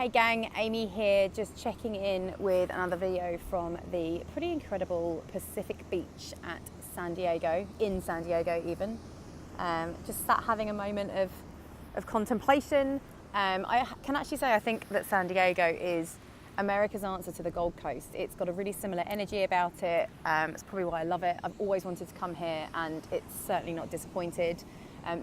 Hey gang, Amy here, just checking in with another video from the pretty incredible Pacific Beach at San Diego, in San Diego even. Just sat having a moment of contemplation. I can actually say I think that San Diego is America's answer to the Gold Coast. It's got a really similar energy about it. It's probably why I love it. I've always wanted to come here and it's certainly not disappointed.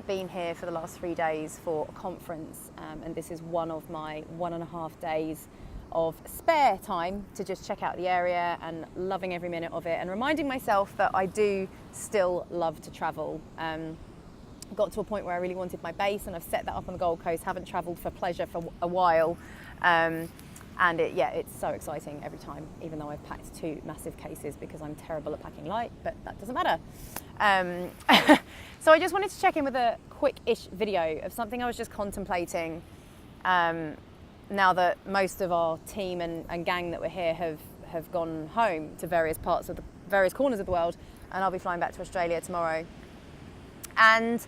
Been here for the last 3 days for a conference, and this is one of my 1.5 days of spare time to just check out the area and loving every minute of it and reminding myself that I do still love to travel. Got to a point where I really wanted my base and I've set that up on the Gold Coast, haven't travelled for pleasure for a while. And it's so exciting every time, even though I've packed 2 massive cases because I'm terrible at packing light, but that doesn't matter. So I just wanted to check in with a quick-ish video of something I was just contemplating now that most of our team and gang that were here have gone home to various corners of the world, and I'll be flying back to Australia tomorrow. And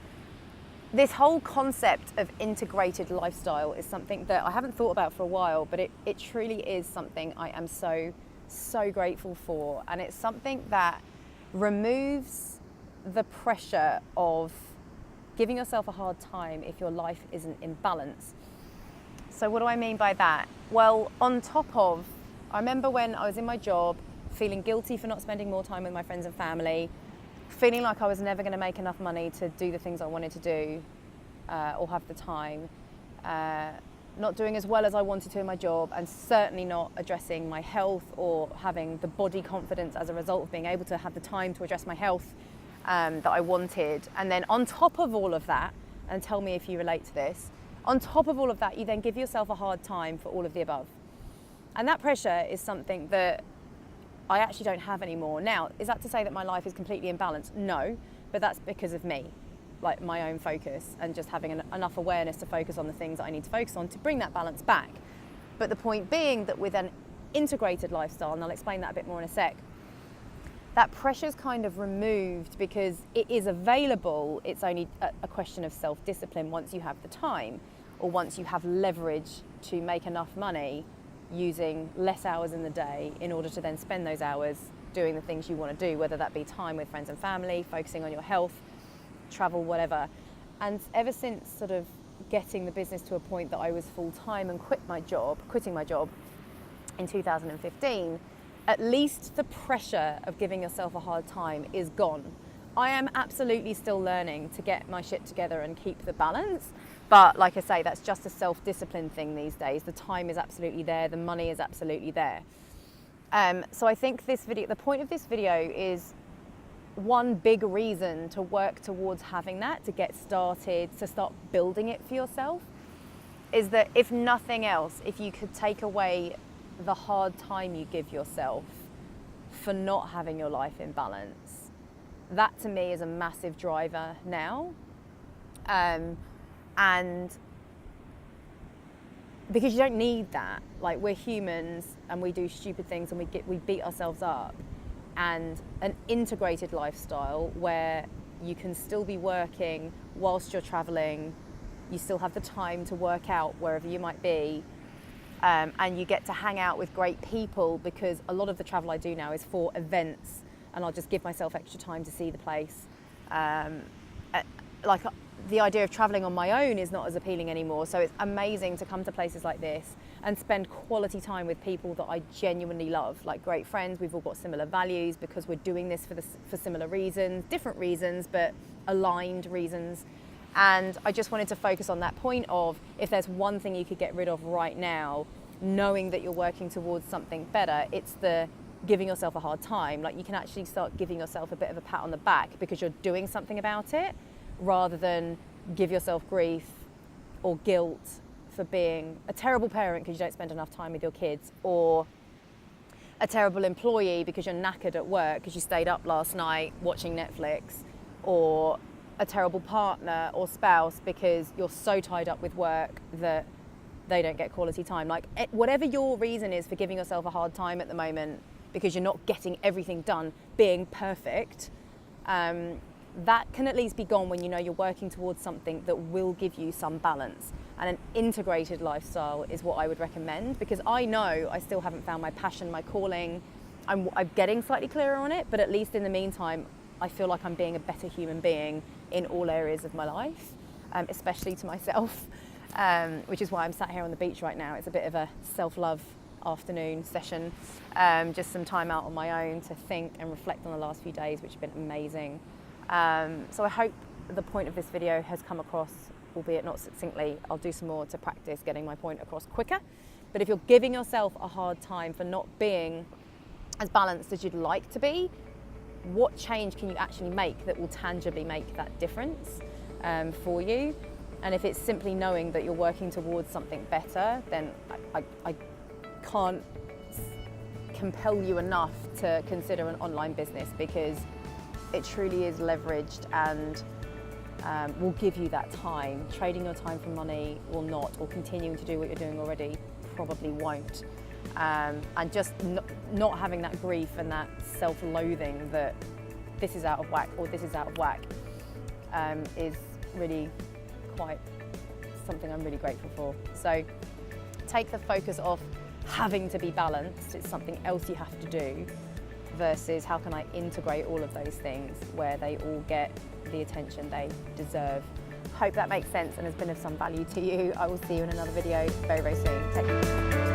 this whole concept of integrated lifestyle is something that I haven't thought about for a while, but it truly is something I am so grateful for. And it's something that removes the pressure of giving yourself a hard time if your life isn't in balance. So what do I mean by that? Well, on top of, I remember when I was in my job, feeling guilty for not spending more time with my friends and family, feeling like I was never going to make enough money to do the things I wanted to do or have the time, not doing as well as I wanted to in my job, and certainly not addressing my health or having the body confidence as a result of being able to have the time to address my health that I wanted. And then on top of all of that, and tell me if you relate to this, on top of all of that, you then give yourself a hard time for all of the above. And that pressure is something that I actually don't have anymore. Now, is that to say that my life is completely imbalanced? No, but that's because of me, like my own focus and just having enough awareness to focus on the things that I need to focus on to bring that balance back. But the point being that with an integrated lifestyle, and I'll explain that a bit more in a sec, that pressure's kind of removed because it is available. It's only a question of self-discipline once you have the time, or once you have leverage to make enough money using less hours in the day in order to then spend those hours doing the things you want to do, whether that be time with friends and family, focusing on your health, travel, whatever. And ever since sort of getting the business to a point that I was full-time and quitting my job in 2015, at least the pressure of giving yourself a hard time is gone. I am absolutely still learning to get my shit together and keep the balance. But like I say, that's just a self-discipline thing these days. The time is absolutely there. The money is absolutely there. So I think the point of this video is one big reason to work towards having that, to get started, to start building it for yourself, is that if nothing else, if you could take away the hard time you give yourself for not having your life in balance, that to me is a massive driver now. And because you don't need that, like, we're humans and we do stupid things and we beat ourselves up. And an integrated lifestyle where you can still be working whilst you're traveling, you still have the time to work out wherever you might be, and you get to hang out with great people, because a lot of the travel I do now is for events and I'll just give myself extra time to see the place. The idea of traveling on my own is not as appealing anymore. So it's amazing to come to places like this and spend quality time with people that I genuinely love, like great friends. We've all got similar values because we're doing this for similar reasons, different reasons, but aligned reasons. And I just wanted to focus on that point of, if there's one thing you could get rid of right now, knowing that you're working towards something better, it's the giving yourself a hard time. Like, you can actually start giving yourself a bit of a pat on the back because you're doing something about it, rather than give yourself grief or guilt for being a terrible parent because you don't spend enough time with your kids, or a terrible employee because you're knackered at work because you stayed up last night watching Netflix, or a terrible partner or spouse because you're so tied up with work that they don't get quality time. Like, whatever your reason is for giving yourself a hard time at the moment because you're not getting everything done, being perfect, that can at least be gone when you know you're working towards something that will give you some balance. And an integrated lifestyle is what I would recommend, because I know I still haven't found my passion, my calling. I'm getting slightly clearer on it, but at least in the meantime, I feel like I'm being a better human being in all areas of my life, especially to myself, which is why I'm sat here on the beach right now. It's a bit of a self-love afternoon session, just some time out on my own to think and reflect on the last few days, which have been amazing. So I hope the point of this video has come across, albeit not succinctly. I'll do some more to practice getting my point across quicker. But if you're giving yourself a hard time for not being as balanced as you'd like to be, what change can you actually make that will tangibly make that difference for you? And if it's simply knowing that you're working towards something better, then I can't compel you enough to consider an online business, because it truly is leveraged and will give you that time. Trading your time for money will not, or continuing to do what you're doing already probably won't. And just not having that grief and that self-loathing that this is out of whack or this is out of whack is really quite something I'm really grateful for. So take the focus off having to be balanced. It's something else you have to do, versus how can I integrate all of those things where they all get the attention they deserve. Hope that makes sense and has been of some value to you. I will see you in another video very, very soon. Take care.